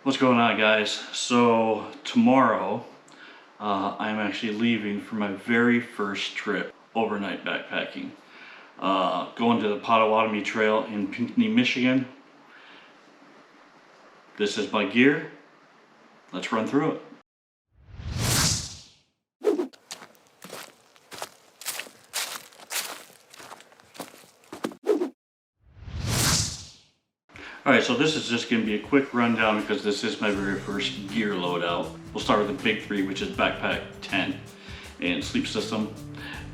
What's going on, guys? So tomorrow I'm actually leaving for my very first trip overnight backpacking, going to the Potawatomi Trail in Pinckney, Michigan. This is my gear. Let's run through it. Alright, so this is just going to be a quick rundown because this is my very first gear loadout. We'll start with the big three, which is backpack, tent, and sleep system.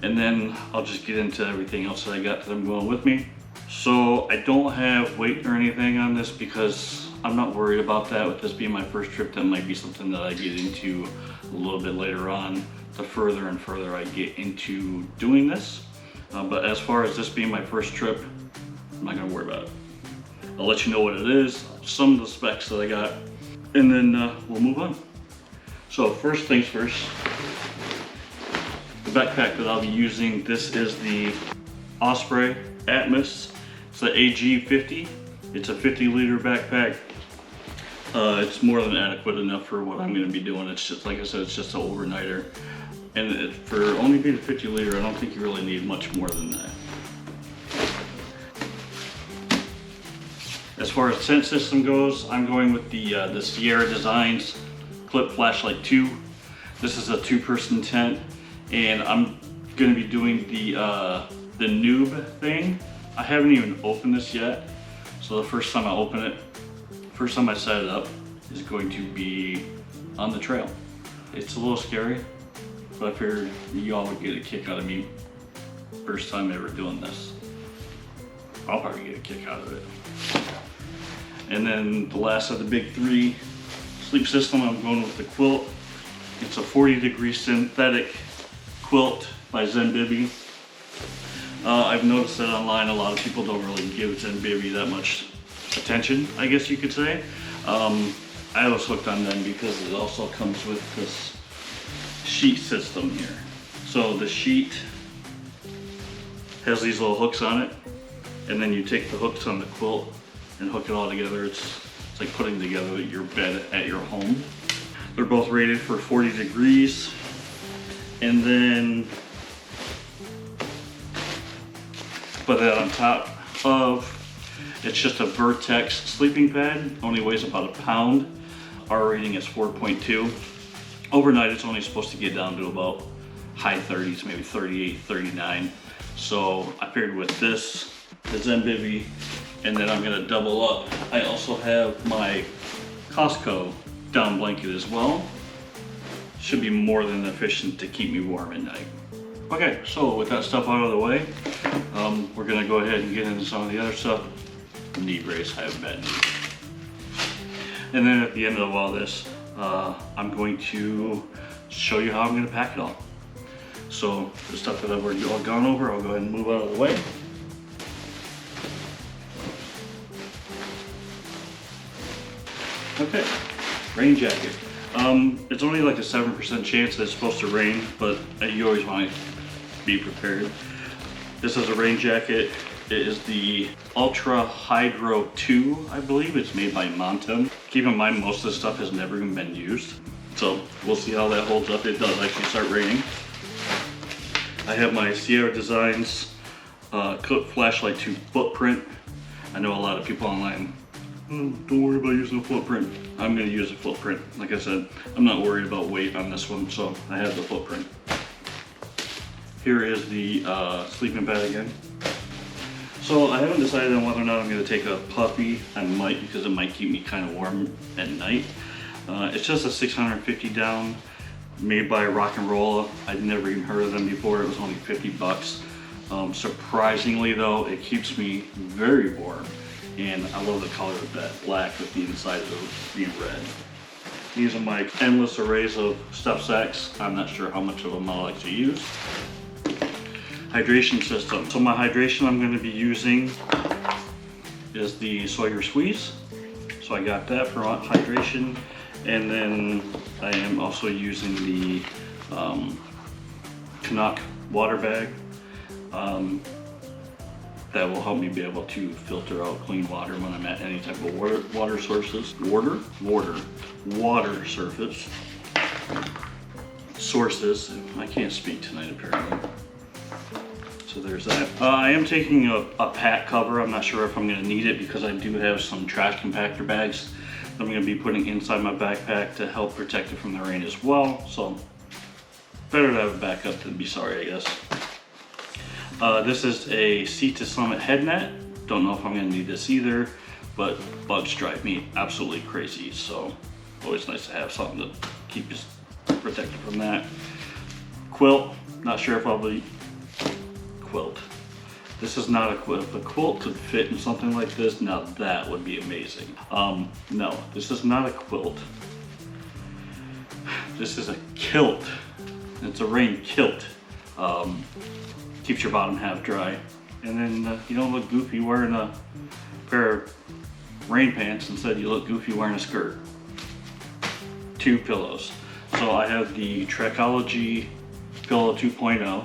And then I'll just get into everything else that I got that I'm going with me. So I don't have weight or anything on this because I'm not worried about that. With this being my first trip, that might be something that I get into a little bit later on, the further and further I get into doing this. But as far as this being my first trip, I'm not going to worry about it. I'll let you know what it is, some of the specs that I got, and then we'll move on. So first things first, the backpack that I'll be using, this is the Osprey Atmos. It's the AG50. It's a 50-liter backpack. It's more than adequate enough for what I'm going to be doing. It's just, like I said, it's just an overnighter. And for only being a 50-liter, I don't think you really need much more than that. As far as tent system goes, I'm going with the Sierra Designs Clip Flashlight 2. This is a 2-person tent, and I'm going to be doing the noob thing. I haven't even opened this yet, so the first time I open it, first time I set it up, is going to be on the trail. It's a little scary, but I figured you all would get a kick out of me first time ever doing this. I'll probably get a kick out of it. And then the last of the big three, sleep system, I'm going with the Quilt. It's a 40-degree synthetic quilt by Zenbivy. I've noticed that online a lot of people don't really give Zenbivy that much attention, I guess you could say. I was hooked on them because it also comes with this sheet system here. So the sheet has these little hooks on it, and then you take the hooks on the quilt and hook it all together. It's like putting together your bed at your home. They're both rated for 40 degrees. And then put that on top of, it's just a Vertex sleeping pad. Only weighs about a pound. Our rating is 4.2. Overnight it's only supposed to get down to about high 30s, maybe 38, 39. So I figured with this, the Zenbivy, and then I'm gonna double up. I also have my Costco down blanket as well. Should be more than efficient to keep me warm at night. Okay, so with that stuff out of the way, we're gonna go ahead and get into some of the other stuff. Knee brace, I have a bad knee. And then at the end of all this, I'm going to show you how I'm gonna pack it all. So the stuff that I've already all gone over, I'll go ahead and move out of the way. Okay, rain jacket. It's only like a 7% chance that it's supposed to rain, but you always want to be prepared. This is a rain jacket. It is the Ultra Hydro 2, I believe. It's made by Montem. Keep in mind, most of this stuff has never even been used. So we'll see how that holds up. It does actually start raining. I have my Sierra Designs Clip Flashlight 2 footprint. I know a lot of people online, don't worry about using a footprint. I'm going to use a footprint. Like I said, I'm not worried about weight on this one, so I have the footprint. Here is the sleeping pad again. So I haven't decided on whether or not I'm going to take a Puffy. I might, because it might keep me kind of warm at night. It's just a 650 down, made by Rokka&Rolla. I'd never even heard of them before. It was only 50 bucks. Surprisingly though, it keeps me very warm. And I love the color of that black with the inside of it being red. These are my endless arrays of stuff sacks. I'm not sure how much of them I'll actually use. Hydration system. So my hydration I'm going to be using is the Sawyer Squeeze. So I got that for hydration. And then I am also using the CNOC water bag. that will help me be able to filter out clean water when I'm at any type of water surface. Sources. I can't speak tonight apparently. So there's that. I am taking a pack cover. I'm not sure if I'm going to need it because I do have some trash compactor bags that I'm going to be putting inside my backpack to help protect it from the rain as well. So better to have a backup than be sorry, I guess. This is a Sea to Summit head net. Don't know if I'm going to need this either, but bugs drive me absolutely crazy. So always nice to have something to keep you protected from that. Quilt. Not sure if I'll be quilt. This is not a quilt. If a quilt could fit in something like this, now that would be amazing. No, this is not a quilt. This is a kilt. It's a rain kilt. Keeps your bottom half dry. And then you don't look goofy wearing a pair of rain pants. Instead, you look goofy wearing a skirt. 2 pillows. So I have the Trekology Pillow 2.0.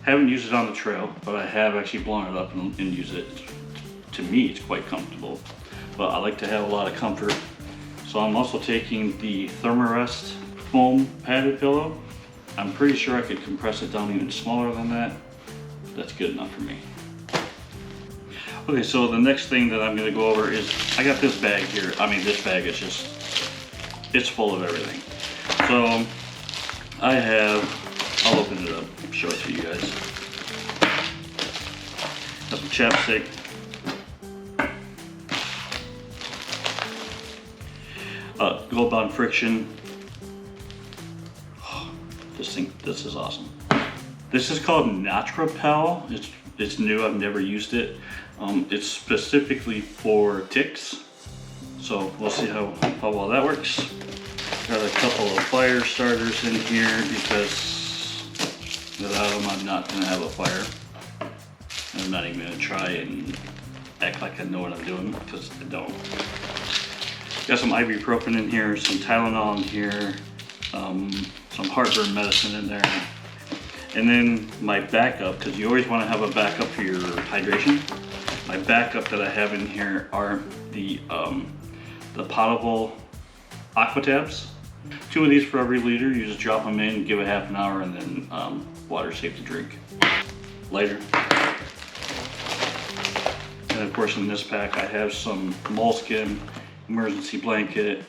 Haven't used it on the trail, but I have actually blown it up and used it. To me, it's quite comfortable, but I like to have a lot of comfort. So I'm also taking the Thermarest foam padded pillow. I'm pretty sure I could compress it down even smaller than that. That's good enough for me. Okay, so the next thing that I'm gonna go over is, I got this bag here. I mean, this bag is just, it's full of everything. So I have, I'll open it up, show it to you guys. Got some chapstick. Gold Bond Friction. Oh, this is awesome. This is called Repel. It's new, I've never used it. It's specifically for ticks. So we'll see how well that works. Got a couple of fire starters in here because without them I'm not gonna have a fire. And I'm not even gonna try and act like I know what I'm doing because I don't. Got some ibuprofen in here, some Tylenol in here, some heartburn medicine in there. And then my backup, because you always want to have a backup for your hydration. My backup that I have in here are the Potable Aqua tabs. 2 of these for every liter. You just drop them in, give it half an hour, and then water safe to drink. Lighter. And of course in this pack I have some moleskin, emergency blanket.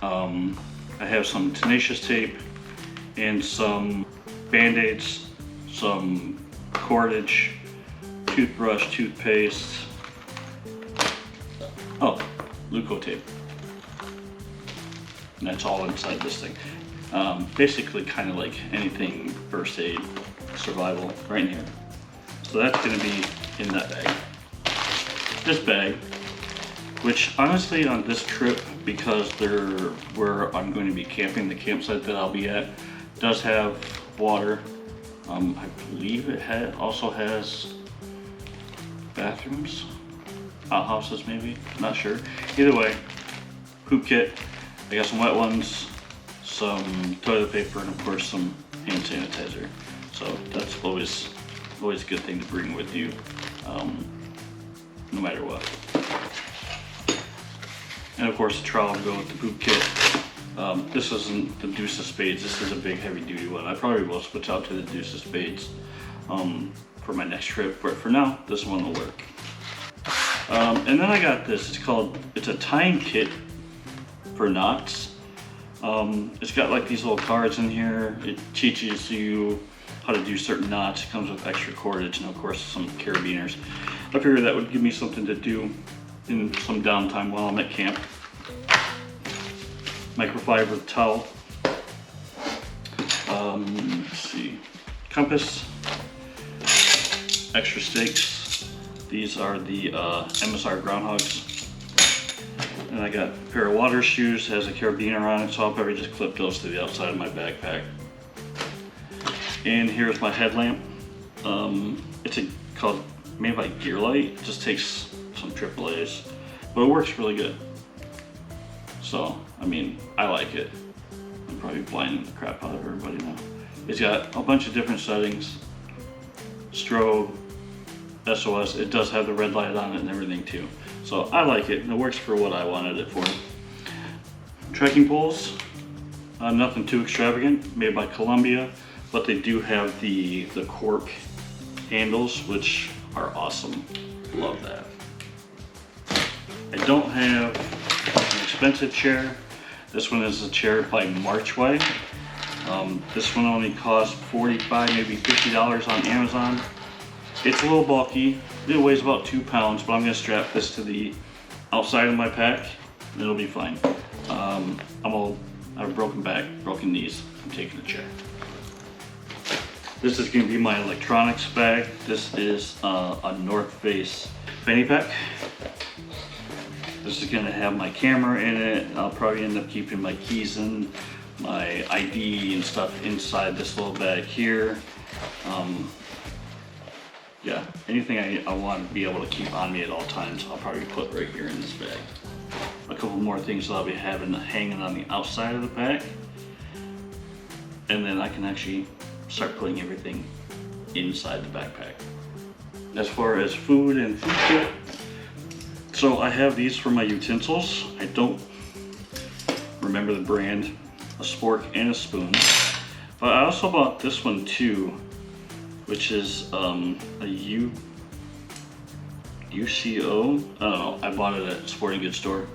I have some tenacious tape and some band-aids, some cordage, toothbrush, toothpaste. Oh, Leuco tape. And that's all inside this thing. Basically kind of like anything first aid, survival, right in here. So that's gonna be in that bag. This bag, which honestly on this trip, because where I'm going to be camping, the campsite that I'll be at, does have water. I believe it also has bathrooms, outhouses maybe, not sure. Either way, poop kit. I got some wet ones, some toilet paper, and of course some hand sanitizer. So that's always a good thing to bring with you, no matter what. And of course the trowel to go with the poop kit. This isn't the Deuce of Spades, this is a big heavy duty one. I probably will switch out to the Deuce of Spades for my next trip, but for now, this one will work. And then I got this, it's a tying kit for knots. It's got like these little cards in here. It teaches you how to do certain knots. It comes with extra cordage and of course some carabiners. I figured that would give me something to do in some downtime while I'm at camp. Microfiber towel. Let's see. Compass. Extra stakes. These are the MSR Groundhogs. And I got a pair of water shoes, has a carabiner on it, so I'll probably just clip those to the outside of my backpack. And here's my headlamp. It's made by Gearlight. It just takes some AAAs, but it works really good. So, I mean, I like it. I'm probably blinding the crap out of everybody now. It's got a bunch of different settings. Strobe, SOS. It does have the red light on it and everything too. So I like it, and it works for what I wanted it for. Trekking poles, nothing too extravagant, made by Columbia, but they do have the cork handles, which are awesome. Love that. I don't have an expensive chair. This one is a chair by Marchway. This one only costs $45, maybe $50 on Amazon. It's a little bulky. It weighs about 2 pounds, but I'm gonna strap this to the outside of my pack. And it'll be fine. I have a broken back, broken knees. I'm taking the chair. This is gonna be my electronics bag. This is a North Face fanny pack. This is gonna have my camera in it. I'll probably end up keeping my keys in, my ID and stuff inside this little bag here. Yeah, anything I want to be able to keep on me at all times, I'll probably put right here in this bag. A couple more things that I'll be having hanging on the outside of the bag. And then I can actually start putting everything inside the backpack. As far as food and food kit, so I have these for my utensils. I don't remember the brand, a spork and a spoon. But I also bought this one too, which is a UCO. I don't know, I bought it at a sporting goods store.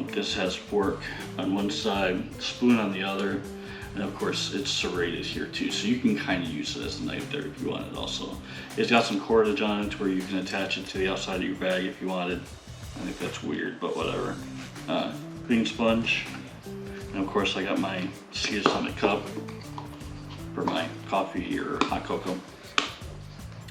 This has fork on one side, spoon on the other, and of course it's serrated here too, so you can kind of use it as a knife there if you wanted also. It's got some cordage on it where you can attach it to the outside of your bag if you wanted. I think that's weird, but whatever. Clean sponge, and of course I got my Summit cup for my coffee or hot cocoa.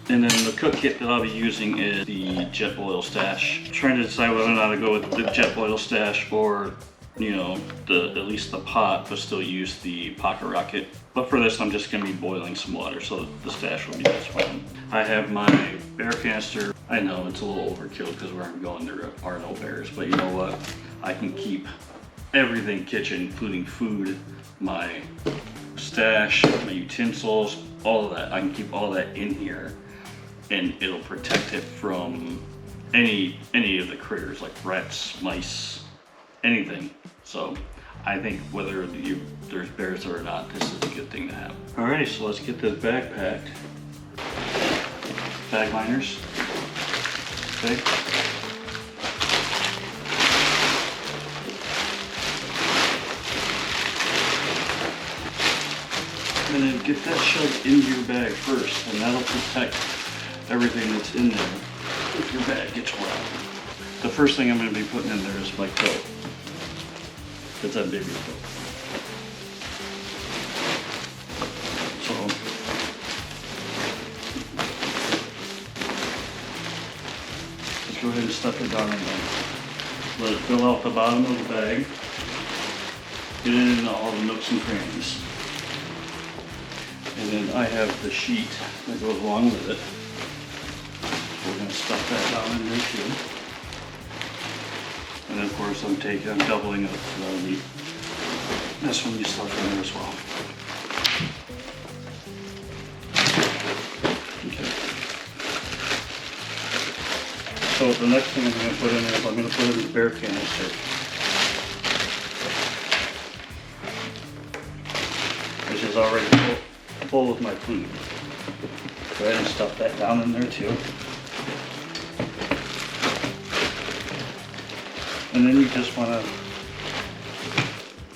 And then the cook kit that I'll be using is the Jetboil Stash. I'm trying to decide whether or not to go with the Jetboil Stash or, you know, at least the pot, but still use the pocket rocket. But for this, I'm just gonna be boiling some water, so the Stash will be just fine. I have my bear canister. I know it's a little overkill because where I'm going there are no bears, but you know what? I can keep everything kitchen, including food, my stash, my utensils, all of that. I can keep all that in here, and it'll protect it from any of the critters like rats, mice, anything. So I think whether there's bears there or not, this is a good thing to have. Alrighty, so let's get this bag packed. Bag liners. Okay. And then get that shoved into your bag first, and that'll protect everything that's in there if your bag gets wet. The first thing I'm going to be putting in there is my coat. It's that baby coat. So let's go ahead and stuff it down in there. Let it fill out the bottom of the bag. Get it into all the nooks and crannies. And then I have the sheet that goes along with it. We're going to stuff that down in there too. And then of course I'm doubling it so that'll be this one you stuff in there as well. Okay. So the next thing I'm going to put in there is I'm going to put in the bear canister. Which is already full of my food. Go ahead and stuff that down in there too. And then you just want to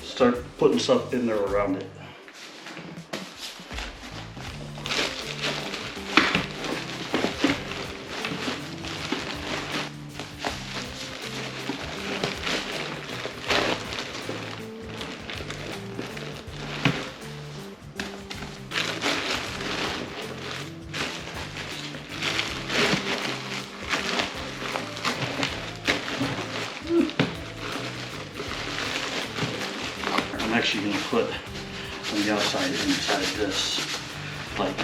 start putting stuff in there around it. I'm actually going to put on the outside inside this, like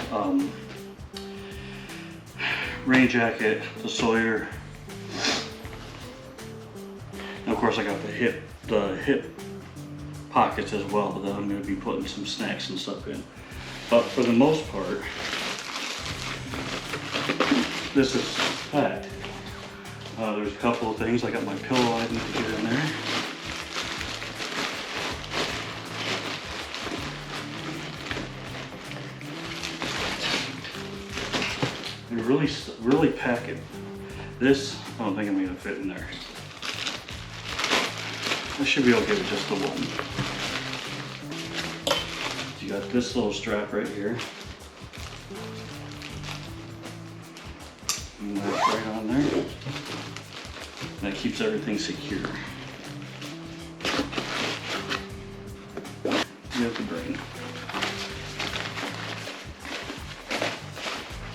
rain jacket, the Sawyer, and of course I got the hip pockets as well that I'm going to be putting some snacks and stuff in. But for the most part, this is packed. There's a couple of things. I got my pillow I need to get in there. Really pack it. This, I don't think I'm gonna fit in there. I should be able to get it just the one. You got this little strap right here. And that's right on there. That keeps everything secure. You have the brain.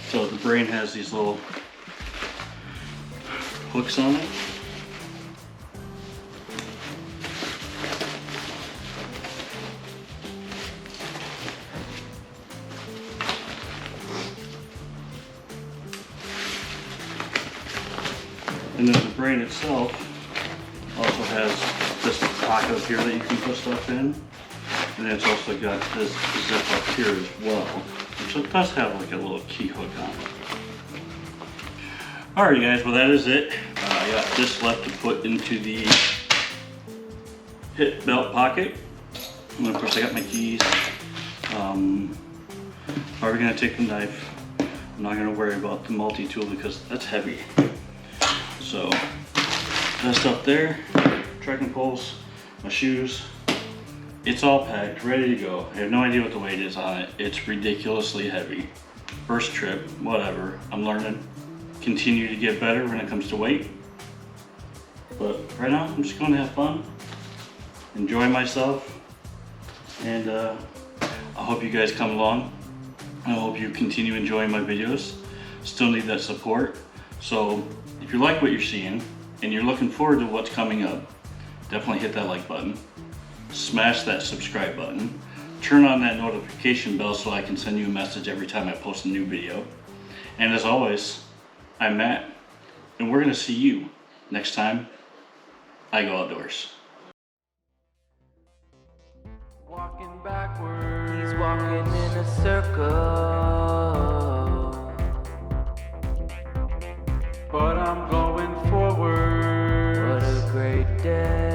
So the brain has these little hooks on it. And then the brain itself also has this pocket up here that you can put stuff in. And then it's also got this zip up here as well. So it does have like a little key hook on it. Alright guys, well that is it. I got this left to put into the hip belt pocket. And of course I got my keys. Probably gonna take the knife. I'm not gonna worry about the multi-tool because that's heavy. So that's up there, trekking poles, my shoes. It's all packed, ready to go. I have no idea what the weight is on it. It's ridiculously heavy. First trip, whatever. I'm learning. Continue to get better when it comes to weight. But right now, I'm just going to have fun, enjoy myself, and I hope you guys come along. I hope you continue enjoying my videos. Still need that support. So if you like what you're seeing and you're looking forward to what's coming up, definitely hit that like button. Smash that subscribe button. Turn on that notification bell so I can send you a message every time I post a new video. And as always, I'm Matt, and we're gonna see you next time I go outdoors. Walking backwards, he's walking in a circle. But I'm going forward. What a great day.